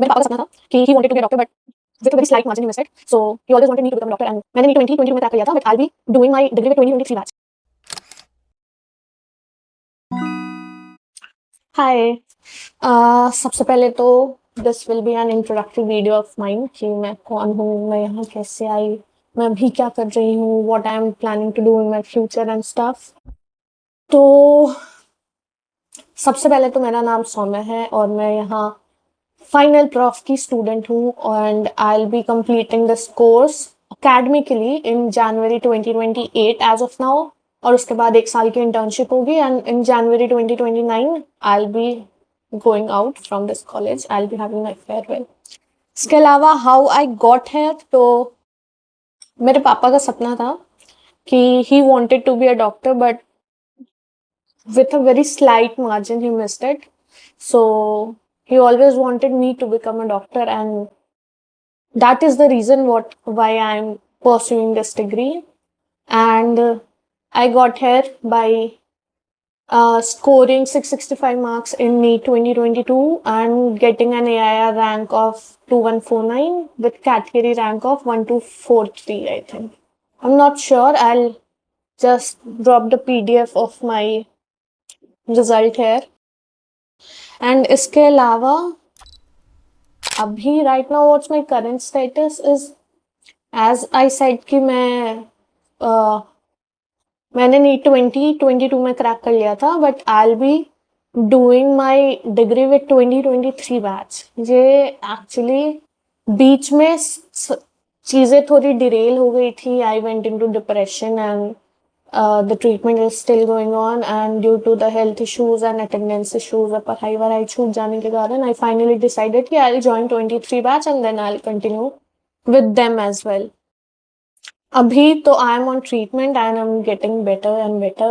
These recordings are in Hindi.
मेरे पापा का सपना था कि he wanted to be a doctor, but with a very slight margin he missed it, so he always wanted me to become a doctor, and मैंने नीट 2020 में क्रैक कर लिया था, but I will be doing my degree with 2023 batch. Hi. सबसे पहले तो this will be an introductory video of mine कि मैं कौन हूँ, मैं यहाँ कैसे आई, मैं अभी क्या कर रही हूँ, what I am planning to do in my future and stuff. तो सबसे पहले तो मेरा नाम सौम्य है और मैं यहाँ फाइनल प्रॉफ की स्टूडेंट हूँ, and I will be completing this course academically in January 2028 as of now. और उसके बाद 1 साल की इंटर्नशिप होगी, and in January 2029 I'll be going out from this college. I'll be having my farewell. इसके अलावा हाउ आई गॉट हेयर, तो मेरे पापा का सपना था कि ही wanted to be a doctor, but with a very slight margin he missed it. So he always wanted me to become a doctor, and that is the reason why I'm pursuing this degree. And I got here by scoring 665 marks in NEET 2022 and getting an AIR rank of 2149 with category rank of 1243, I think. I'm not sure. I'll just drop the PDF of my result here. And इसके अलावा अभी right now what's my current status is, as I said कि मैंने नीट 2022 में क्रैक कर लिया था, but I will be doing my degree with 2023 batch. ये एक्चुअली बीच में चीज़ें थोड़ी डिरेल हो गई थी. I went into depression, and the treatment is still going on, and due to the health issues and attendance issues और पढ़ाई वढ़ाई छूट जाने के कारण I finally decided कि I'll join 23 batch and then I'll continue with them as well. अभी तो I am on treatment and I'm getting better and better,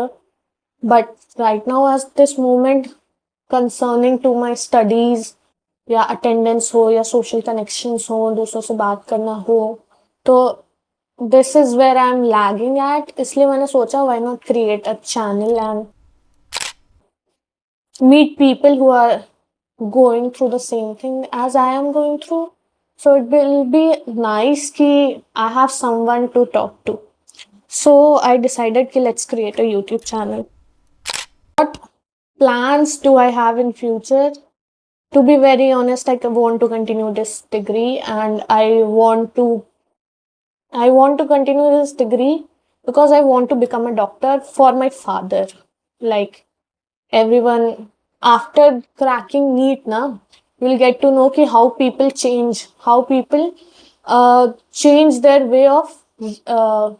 but right now as this moment concerning to my studies या attendance हो या social connections हो, दूसरों से बात करना हो, तो this is where I'm lagging at. इसलिए मैंने सोचा why not create a channel and meet people who are going through the same thing as I am going through. So it will be nice कि I have someone to talk to. So I decided कि let's create a YouTube channel. What plans do I have in future? To be very honest, I want to continue this degree, and I want to continue this degree because I want to become a doctor for my father. Like everyone, after cracking NEET, you'll get to know how people change, how people change their way of uh,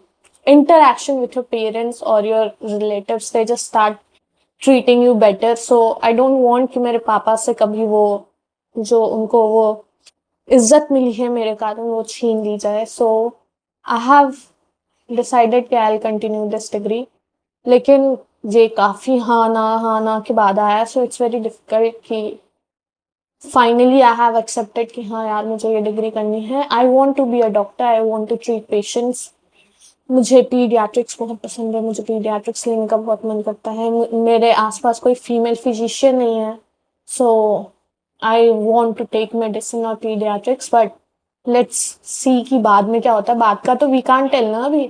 interaction with your parents or your relatives. They just start treating you better. So I don't want कि मेरे पापा से कभी वो जो उनको वो इज्जत मिली है मेरे कारण वो छीन ली जाए. So I have decided कि I'll continue this degree. लेकिन ये काफ़ी हाँ ना के बाद आया, so it's very difficult कि फाइनली आई हैव एक्सेप्टेड कि हाँ यार मुझे ये डिग्री करनी है. I want to be a doctor, I want to treat patients. मुझे पीडियाट्रिक्स बहुत पसंद है, मुझे पीडियाट्रिक्स लेने का बहुत मन करता है. मेरे आसपास कोई फीमेल फिजिशियन नहीं है, so I want to take medicine और पीडियाट्रिक्स, बट लेट्स सी कि बाद में क्या होता है. बाद का तो वी कांट टेल ना अभी,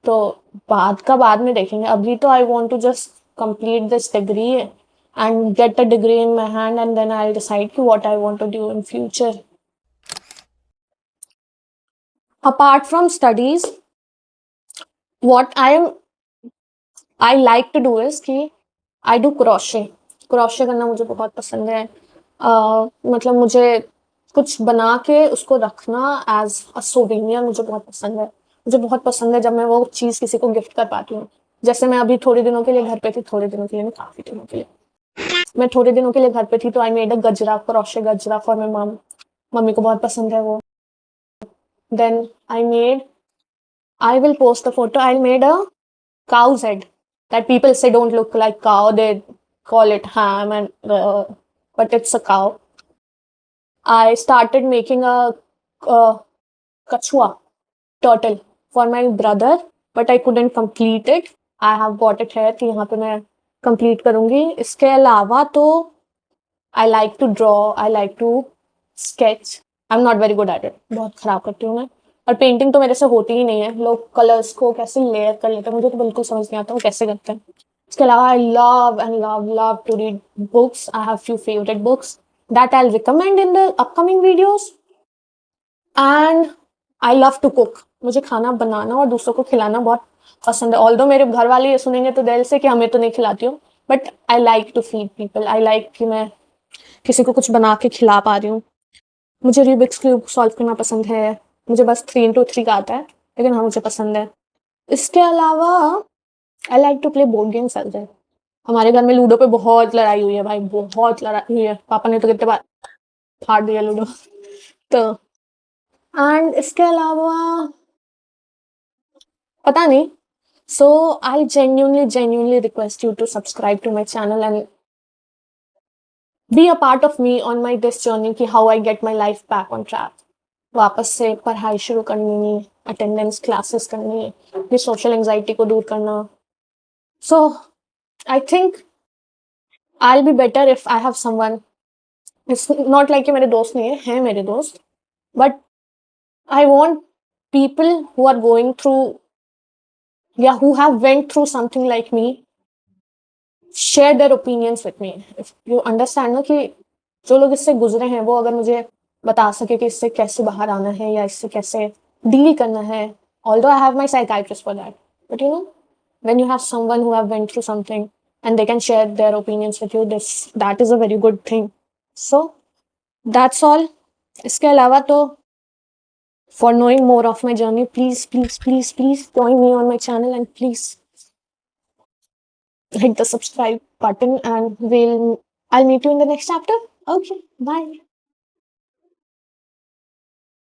तो बाद का बाद में देखेंगे. अभी तो I want to just complete this degree and get a degree in my hand, and then I'll decide what I want to do in future. Apart from studies, what I like to do is कि I do crochet. crochet करना मुझे बहुत पसंद है. मतलब मुझे कुछ बना के उसको रखना as a souvenir मुझे बहुत पसंद है. मुझे बहुत पसंद है जब मैं वो चीज़ किसी को गिफ्ट कर पाती हूँ. जैसे मैं अभी थोड़े दिनों के लिए घर पे थी, थोड़े दिनों के लिए नहीं, काफ़ी दिनों के लिए मैं थोड़े दिनों के लिए घर पे थी, तो आई मेड अ गजरा, क्रोशे गजरा फॉर माई मम. मम्मी को बहुत पसंद है वो. Then I will post a photo. I made a cow's head that people say don't look like cow. They call it ham, and but it's a cow. I started making a kachua turtle for my brother, but I couldn't complete it. I have got it here कि यहाँ पे मैं complete करूँगी. इसके अलावा तो I like to draw, I like to sketch, I am not very good at it, बहुत खराब करती हूँ मैं। और पेंटिंग तो मेरे से होती ही नहीं है, लोग कलर्स को कैसे लेयर कर लेते हैं, मुझे तो बिल्कुल समझ नहीं आता वो कैसे करते हैं। इसके अलावा I love and love love to read books, I have few favourite books that I recommend in the upcoming videos. And I love to cook, मुझे खाना बनाना और दूसरों को खिलाना बहुत पसंद है। ऑल्दो मेरे घर वाले ये सुनेंगे तो दिल से कि हमें तो नहीं खिलाती हूँ, but I like to feed people, I like कि मैं किसी को कुछ बना के खिला पा रही हूँ। मुझे रूबिक्स क्यूब सॉल्व करना पसंद है, मुझे बस 3 into 3 का आता है, लेकिन हाँ मुझे पसंद है। इसके अलावा I like to play board games as well. हमारे घर में लूडो पे बहुत लड़ाई हुई है भाई, बहुत लड़ाई हुई है, पापा ने तो कितने बार फाड़ दिया लूडो। तो एंड इसके अलावा पता नहीं। So I genuinely request you to subscribe to my channel and be a part of me on my this journey कि how I get my life back on track. वापस से पढ़ाई शुरू करनी, अटेंडेंस क्लासेस करनी, ये सोशल एंजाइटी को दूर करना। So I think I'll be better if I have someone. It's not like कि मेरे दोस्त नहीं है मेरे दोस्त, but I want people who are going through, yeah, who have went through something like me, share their opinions with me. If you understand ना कि जो लोग इससे गुजरे हैं वो अगर मुझे बता सके कि इससे कैसे बाहर आना है या इससे कैसे डील करना है। Although I have my psychiatrist for that, but you know, when you have someone who have went through something and they can share their opinions with you, that is a very good thing. So that's all. इसके अलावा तो for knowing more of my journey, please join me on my channel and please hit the subscribe button and I'll meet you in the next chapter. Okay, bye.